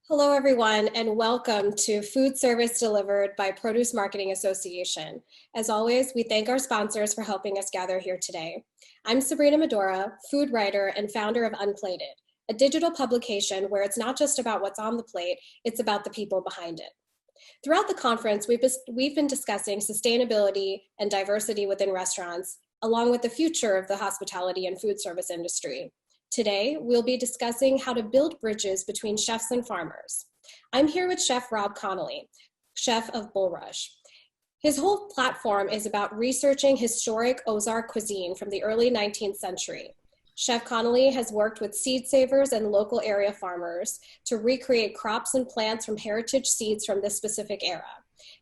Hello, everyone, and welcome to Food Service Delivered by Produce Marketing Association. As always, we thank our sponsors for helping us gather here today. I'm Sabrina Medora, food writer and founder of Unplated, a digital publication where it's not just about what's on the plate, it's about the people behind it. Throughout the conference, we've been discussing sustainability and diversity within restaurants, along with the future of the hospitality and food service industry. Today, we'll be discussing how to build bridges between chefs and farmers. I'm here with Chef Rob Connoley, chef of Bulrush. His whole platform is about researching historic Ozark cuisine from the early 19th century. Chef Connoley has worked with seed savers and local area farmers to recreate crops and plants from heritage seeds from this specific era.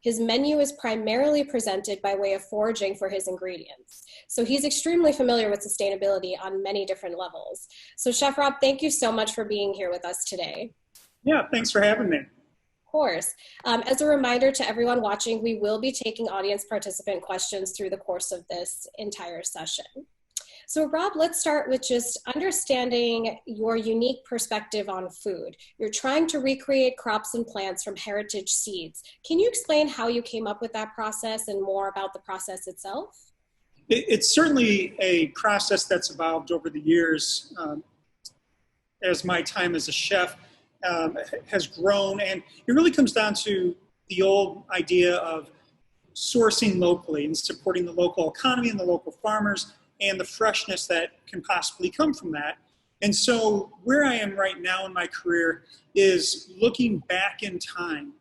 His menu is primarily presented by way of foraging for his ingredients. So he's extremely familiar with sustainability on many different levels. So Chef Rob, thank you so much for being here with us today. Yeah, thanks for having me. Of course. As a reminder to everyone watching, we will be taking audience participant questions through the course of this entire session. So Rob, let's start with just understanding your unique perspective on food. You're trying to recreate crops and plants from heritage seeds. Can you explain how you came up with that process and more about the process itself? It's certainly a process that's evolved over the years as my time as a chef has grown. And it really comes down to the old idea of sourcing locally and supporting the local economy and the local farmers and the freshness that can possibly come from that. And so where I am right now in my career is looking back in time.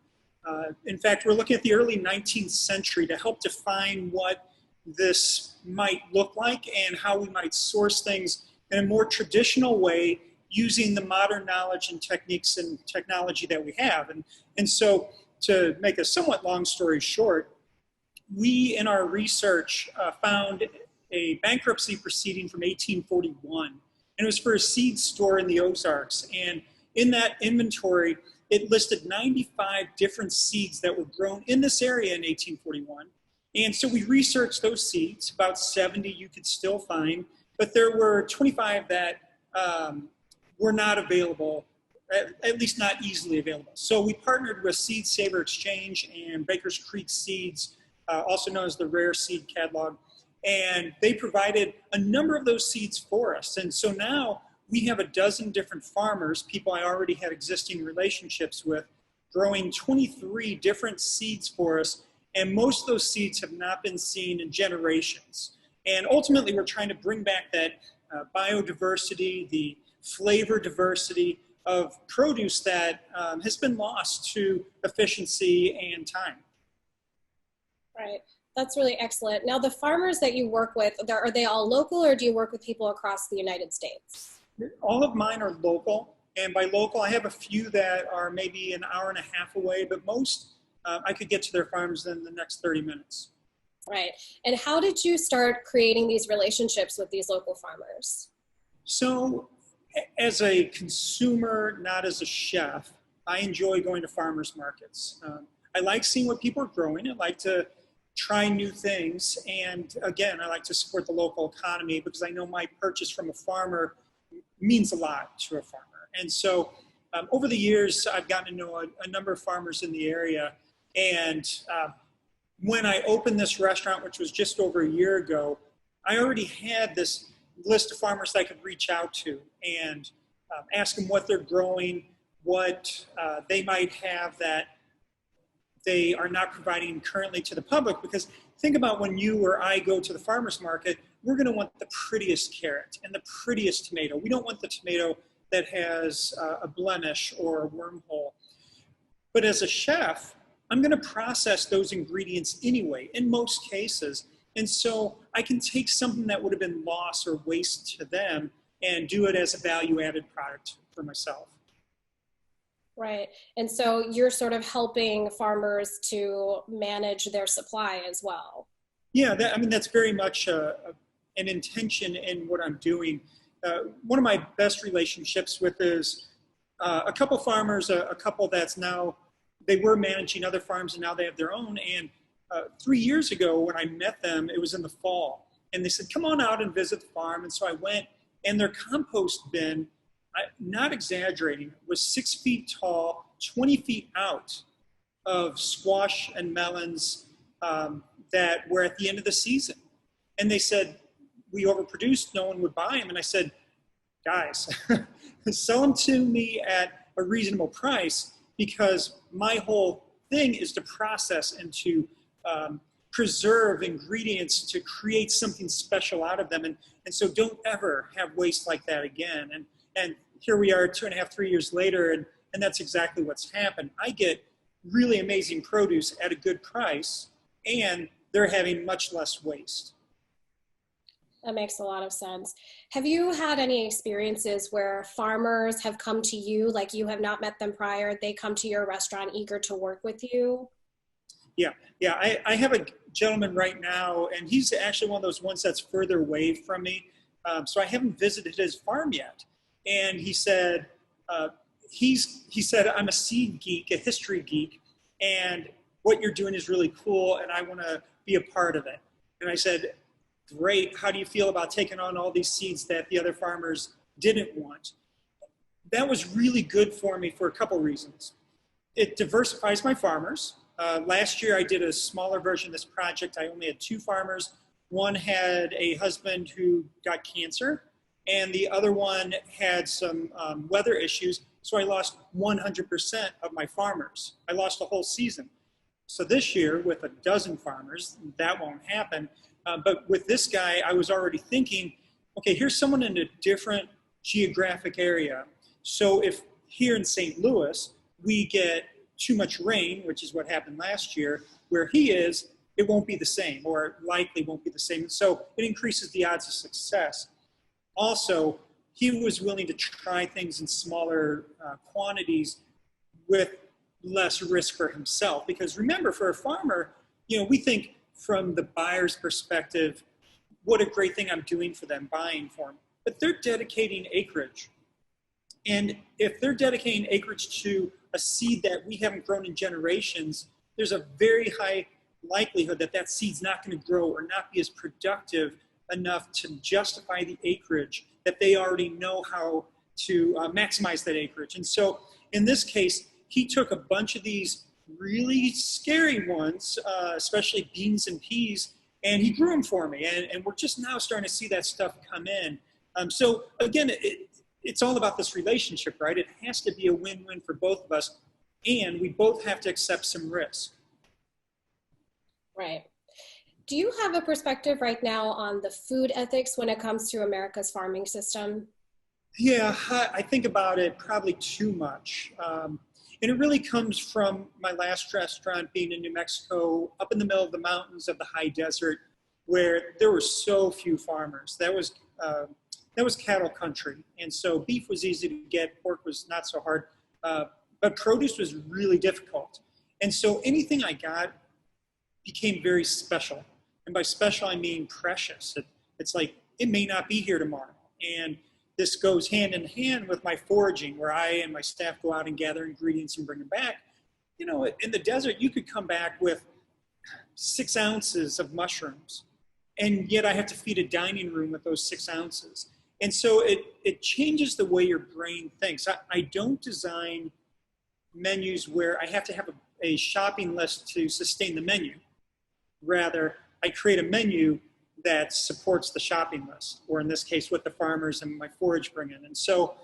In fact, we're looking at the early 19th century to help define what this might look like and how we might source things in a more traditional way using the modern knowledge and techniques and technology that we have. And so to make a somewhat long story short, we in our research found a bankruptcy proceeding from 1841. And it was for a seed store in the Ozarks. And in that inventory, it listed 95 different seeds that were grown in this area in 1841. And so we researched those seeds, about 70 you could still find, but there were 25 that were not available, at least not easily available. So we partnered with Seed Saver Exchange and Baker's Creek Seeds, also known as the Rare Seed Catalog. And they provided a number of those seeds for us. And so now we have a dozen different farmers, people I already had existing relationships with, growing 23 different seeds for us. And most of those seeds have not been seen in generations. And ultimately, we're trying to bring back that biodiversity, the flavor diversity of produce that has been lost to efficiency and time. Right. That's really excellent. Now, the farmers that you work with, are they all local or do you work with people across the United States? All of mine are local. And by local, I have a few that are maybe an hour and a half away, but most I could get to their farms in the next 30 minutes. Right. And how did you start creating these relationships with these local farmers? So as a consumer, not as a chef, I enjoy going to farmers markets. I like seeing what people are growing. I like to try new things. And again, I like to support the local economy because I know my purchase from a farmer means a lot to a farmer. And so over the years, I've gotten to know a number of farmers in the area. And when I opened this restaurant, which was just over a year ago, I already had this list of farmers that I could reach out to and ask them what they're growing, what they might have that they are not providing currently to the public. Because think about when you or I go to the farmer's market, we're going to want the prettiest carrot and the prettiest tomato. We don't want the tomato that has a blemish or a wormhole. But as a chef, I'm going to process those ingredients anyway, in most cases. And so I can take something that would have been lost or waste to them and do it as a value-added product for myself. Right. And so you're sort of helping farmers to manage their supply as well. Yeah, that's very much an intention in what I'm doing. One of my best relationships with is a couple farmers, a couple that's now, they were managing other farms and now they have their own. And 3 years ago when I met them, it was in the fall. And they said, come on out and visit the farm. And so I went, and their compost bin not exaggerating, was 6 feet tall, 20 feet out of squash and melons that were at the end of the season. And they said, we overproduced, no one would buy them. And I said, guys, sell them to me at a reasonable price, because my whole thing is to process and to preserve ingredients to create something special out of them. And so don't ever have waste like that again. And here we are 2.5, 3 years later, and that's exactly what's happened. I get really amazing produce at a good price, and they're having much less waste. That makes a lot of sense. Have you had any experiences where farmers have come to you, like you have not met them prior, they come to your restaurant eager to work with you? Yeah. I have a gentleman right now, and he's actually one of those ones that's further away from me. So I haven't visited his farm yet. And he said, he said, I'm a seed geek, a history geek, and what you're doing is really cool, and I want to be a part of it. And I said, great. How do you feel about taking on all these seeds that the other farmers didn't want? That was really good for me for a couple reasons. It diversifies my farmers. Last year I did a smaller version of this project. I only had 2 farmers. One had a husband who got cancer, and the other one had some weather issues. So I lost 100% of my farmers. I lost a whole season. So this year with a dozen farmers, that won't happen. But with this guy, I was already thinking, okay, here's someone in a different geographic area. So if here in St. Louis, we get too much rain, which is what happened last year, where he is, it won't be the same, or likely won't be the same. So it increases the odds of success. Also, he was willing to try things in smaller quantities with less risk for himself. Because remember, for a farmer, we think from the buyer's perspective, what a great thing I'm doing for them, buying for them. But they're dedicating acreage. And if they're dedicating acreage to a seed that we haven't grown in generations, there's a very high likelihood that that seed's not going to grow or not be as productive enough to justify the acreage, that they already know how to maximize that acreage. And so in this case, he took a bunch of these really scary ones, especially beans and peas, and he grew them for me. And we're just now starting to see that stuff come in. So again, it's all about this relationship, right? It has to be a win-win for both of us, and we both have to accept some risk. Right. Do you have a perspective right now on the food ethics when it comes to America's farming system? Yeah, I think about it probably too much. And it really comes from my last restaurant being in New Mexico, up in the middle of the mountains of the high desert, where there were so few farmers. That was cattle country. And so beef was easy to get, pork was not so hard, but produce was really difficult. And so anything I got became very special. And by special, I mean precious. It's like, it may not be here tomorrow. And this goes hand in hand with my foraging, where I and my staff go out and gather ingredients and bring them back. In the desert, you could come back with 6 ounces of mushrooms, and yet I have to feed a dining room with those 6 ounces. And so it changes the way your brain thinks. I don't design menus where I have to have a shopping list to sustain the menu. Rather, I create a menu that supports the shopping list, or in this case, what the farmers and my forage bring in. And so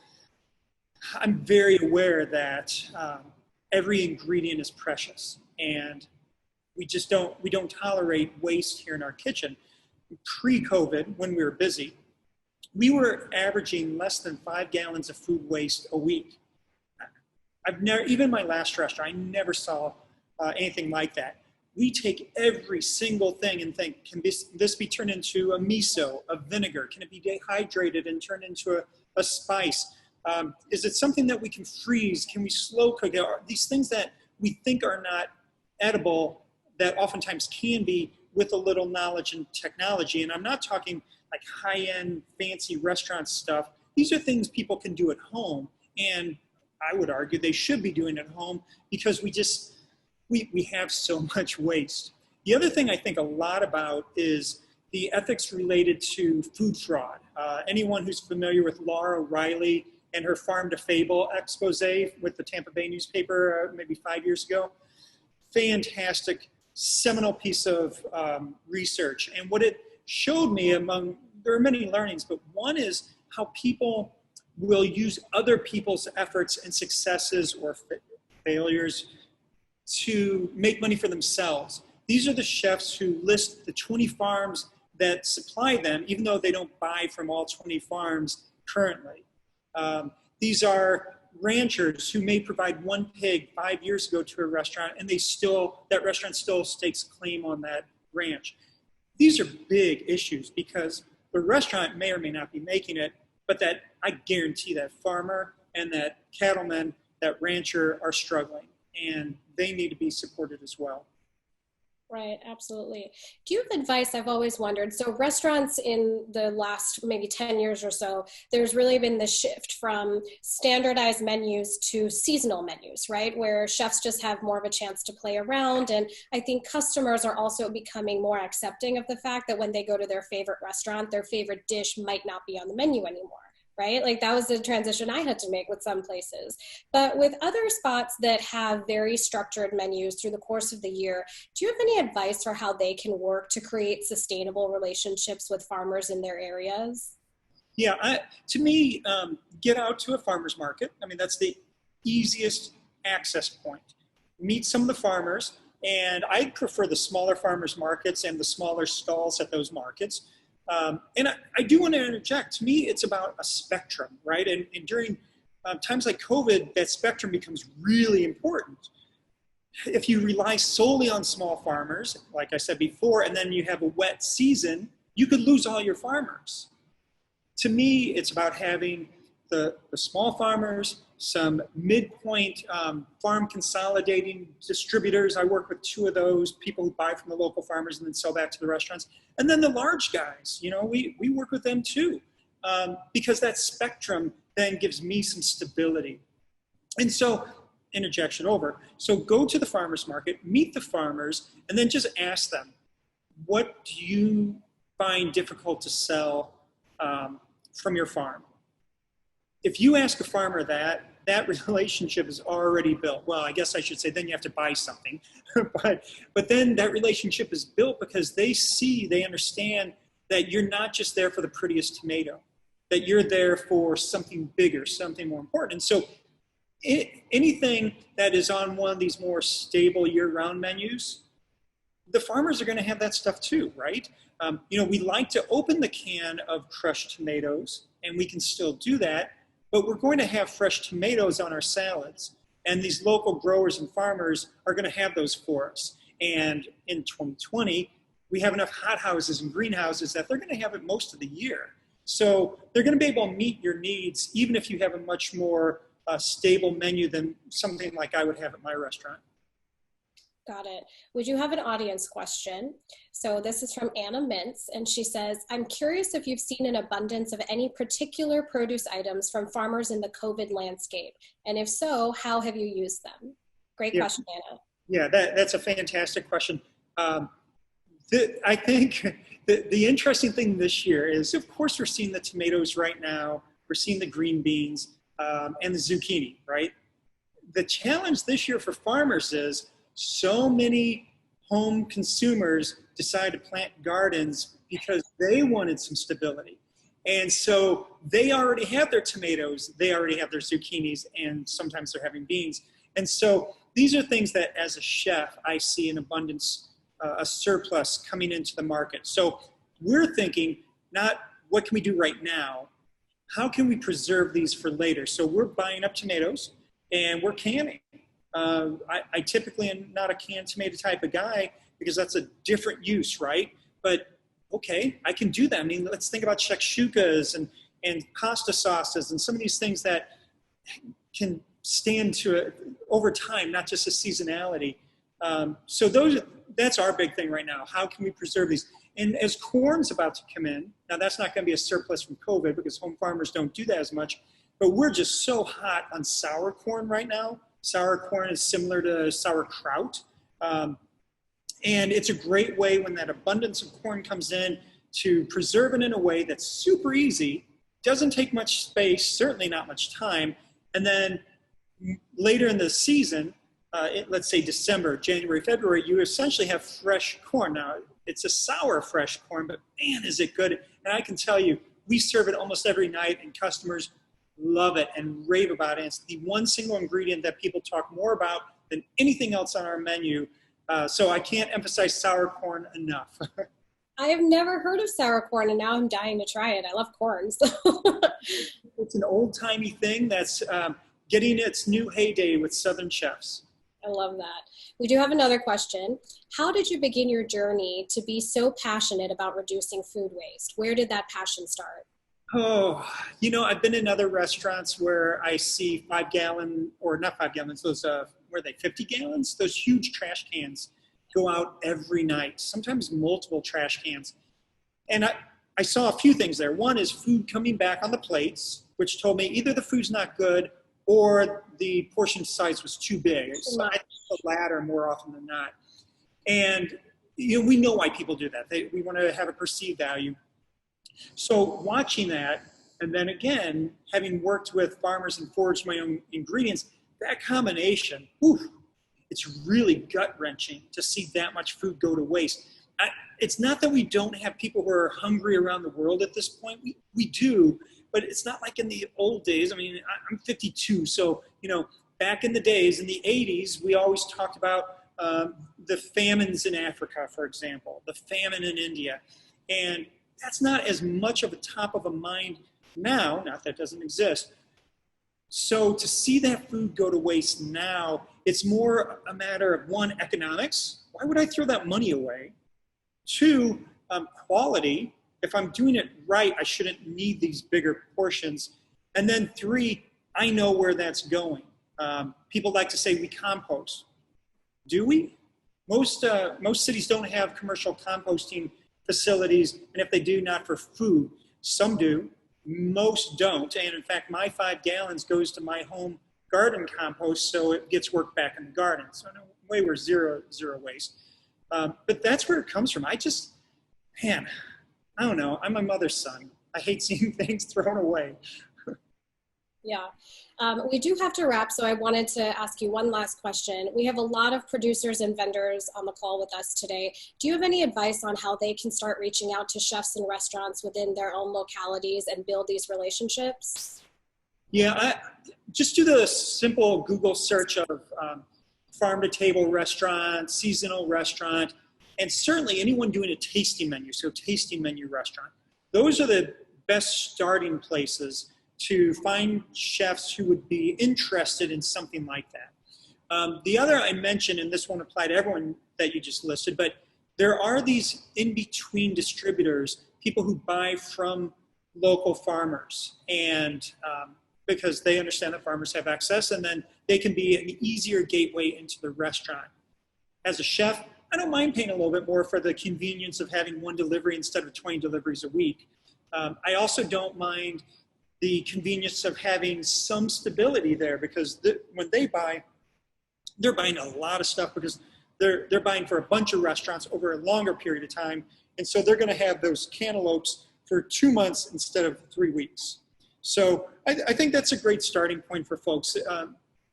I'm very aware that every ingredient is precious, and we don't tolerate waste here in our kitchen. Pre-COVID, when we were busy, we were averaging less than 5 gallons of food waste a week. I've never, even my last restaurant, I never saw anything like that. We take every single thing and think, can this be turned into a miso, a vinegar? Can it be dehydrated and turned into a spice? Is it something that we can freeze? Can we slow cook it? These things that we think are not edible, that oftentimes can be, with a little knowledge and technology. And I'm not talking like high-end fancy restaurant stuff. These are things people can do at home. And I would argue they should be doing at home, because we have so much waste. The other thing I think a lot about is the ethics related to food fraud. Anyone who's familiar with Laura O'Reilly and her Farm to Fable expose with the Tampa Bay newspaper maybe 5 years ago. Fantastic, seminal piece of research. And what it showed me, there are many learnings, but one is how people will use other people's efforts and successes or failures to make money for themselves. These are the chefs who list the 20 farms that supply them, even though they don't buy from all 20 farms currently. These are ranchers who may provide one pig 5 years ago to a restaurant, and that restaurant still stakes claim on that ranch. These are big issues because the restaurant may or may not be making it, but that I guarantee that farmer and that cattleman, that rancher are struggling, and they need to be supported as well. Right, absolutely. Do you have advice? I've always wondered. So restaurants in the last maybe 10 years or so, there's really been this shift from standardized menus to seasonal menus, right? Where chefs just have more of a chance to play around. And I think customers are also becoming more accepting of the fact that when they go to their favorite restaurant, their favorite dish might not be on the menu anymore. Right? Like that was the transition I had to make with some places. But with other spots that have very structured menus through the course of the year, do you have any advice for how they can work to create sustainable relationships with farmers in their areas? Yeah, to me, get out to a farmer's market. I mean, that's the easiest access point. Meet some of the farmers, and I prefer the smaller farmers markets and the smaller stalls at those markets. And I do want to interject. To me, it's about a spectrum, right? And during times like COVID, that spectrum becomes really important. If you rely solely on small farmers, like I said before, and then you have a wet season, you could lose all your farmers. To me, it's about having the small farmers, some midpoint farm consolidating distributors. I work with 2 of those, people who buy from the local farmers and then sell back to the restaurants. And then the large guys, we work with them too, because that spectrum then gives me some stability. And so, interjection over. So go to the farmer's market, meet the farmers, and then just ask them, what do you find difficult to sell from your farm? If you ask a farmer that relationship is already built. Well, I guess I should say then you have to buy something. but then that relationship is built because they understand that you're not just there for the prettiest tomato, that you're there for something bigger, something more important. And so anything that is on one of these more stable year-round menus, the farmers are going to have that stuff too, right? We like to open the can of crushed tomatoes, and we can still do that. But we're going to have fresh tomatoes on our salads. And these local growers and farmers are going to have those for us. And in 2020, we have enough hothouses and greenhouses that they're going to have it most of the year. So they're going to be able to meet your needs, even if you have a much more stable menu than something like I would have at my restaurant. Got it. Would you have an audience question? So this is from Anna Mintz, and she says, I'm curious if you've seen an abundance of any particular produce items from farmers in the COVID landscape, and if so, how have you used them? Great question, Anna. Yeah, that's a fantastic question. I think the interesting thing this year is, of course, we're seeing the tomatoes right now, we're seeing the green beans, and the zucchini, right? The challenge this year for farmers is so many home consumers decided to plant gardens because they wanted some stability. And so they already have their tomatoes, they already have their zucchinis, and sometimes they're having beans. And so these are things that as a chef, I see an abundance, a surplus coming into the market. So we're thinking not what can we do right now, how can we preserve these for later? So we're buying up tomatoes and we're canning. I typically am not a canned tomato type of guy because that's a different use, right? But okay, I can do that. I mean, let's think about shakshukas and pasta sauces and some of these things that can stand to it over time, not just a seasonality. So that's our big thing right now. How can we preserve these? And as corn's about to come in, now that's not going to be a surplus from COVID because home farmers don't do that as much, but we're just so hot on sour corn right now. Sour corn is similar to sauerkraut. And it's a great way when that abundance of corn comes in to preserve it in a way that's super easy, doesn't take much space, certainly not much time. And then later in the season, let's say December, January, February, you essentially have fresh corn. Now, it's a sour fresh corn, but man, is it good. And I can tell you, we serve it almost every night, and customers love it and rave about it. It's the one single ingredient that people talk more about than anything else on our menu. So I can't emphasize sour corn enough. I have never heard of sour corn, and now I'm dying to try it. I love corn. So. It's an old-timey thing that's getting its new heyday with Southern chefs. I love that. We do have another question. How did you begin your journey to be so passionate about reducing food waste? Where did that passion start? Oh, I've been in other restaurants where I see 5 gallon, or not 5 gallons, those, were they 50 gallons? Those huge trash cans go out every night, sometimes multiple trash cans. And I saw a few things there. One is food coming back on the plates, which told me either the food's not good or the portion size was too big. So I think the latter more often than not. And we know why people do that. We want to have a perceived value. So watching that, and then again, having worked with farmers and foraged my own ingredients, that combination, it's really gut-wrenching to see that much food go to waste. It's not that we don't have people who are hungry around the world at this point. We do, but it's not like in the old days. I mean, I'm 52, so, back in the days, in the 80s, we always talked about the famines in Africa, for example, the famine in India. And that's not as much of a top of a mind now, not that it doesn't exist. So to see that food go to waste now, it's more a matter of, one, economics. Why would I throw that money away? Two, quality. If I'm doing it right, I shouldn't need these bigger portions. And then three, I know where that's going. People like to say we compost. Do we? Most cities don't have commercial composting facilities, and if they do, not for food. Some do, most don't. And in fact, my 5 gallons goes to my home garden compost, so it gets worked back in the garden. So in a way, we're zero waste. But that's where it comes from. I don't know. I'm my mother's son. I hate seeing things thrown away. Yeah. We do have to wrap, so I wanted to ask you one last question. We have a lot of producers and vendors on the call with us today. Do you have any advice on how they can start reaching out to chefs and restaurants within their own localities and build these relationships? Yeah, just do the simple Google search of farm-to-table restaurant, seasonal restaurant, and certainly anyone doing a tasting menu, so tasting menu restaurant. Those are the best starting places to find chefs who would be interested in something like that. The other I mentioned, and this won't apply to everyone that you just listed, but there are these in-between distributors, people who buy from local farmers, and because they understand that farmers have access, and then they can be an easier gateway into the restaurant. As a chef, I don't mind paying a little bit more for the convenience of having one delivery instead of 20 deliveries a week. I also don't mind the convenience of having some stability there, because when they buy, they're buying a lot of stuff because they're buying for a bunch of restaurants over a longer period of time. And so they're going to have those cantaloupes for 2 months instead of 3 weeks. So I think that's a great starting point for folks.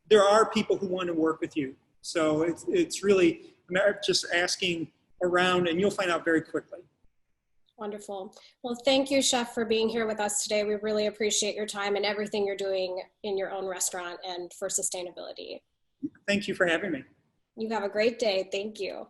There are people who want to work with you. So it's really a matter of just asking around, and you'll find out very quickly. Wonderful. Well, thank you, Chef, for being here with us today. We really appreciate your time and everything you're doing in your own restaurant and for sustainability. Thank you for having me. You have a great day. Thank you.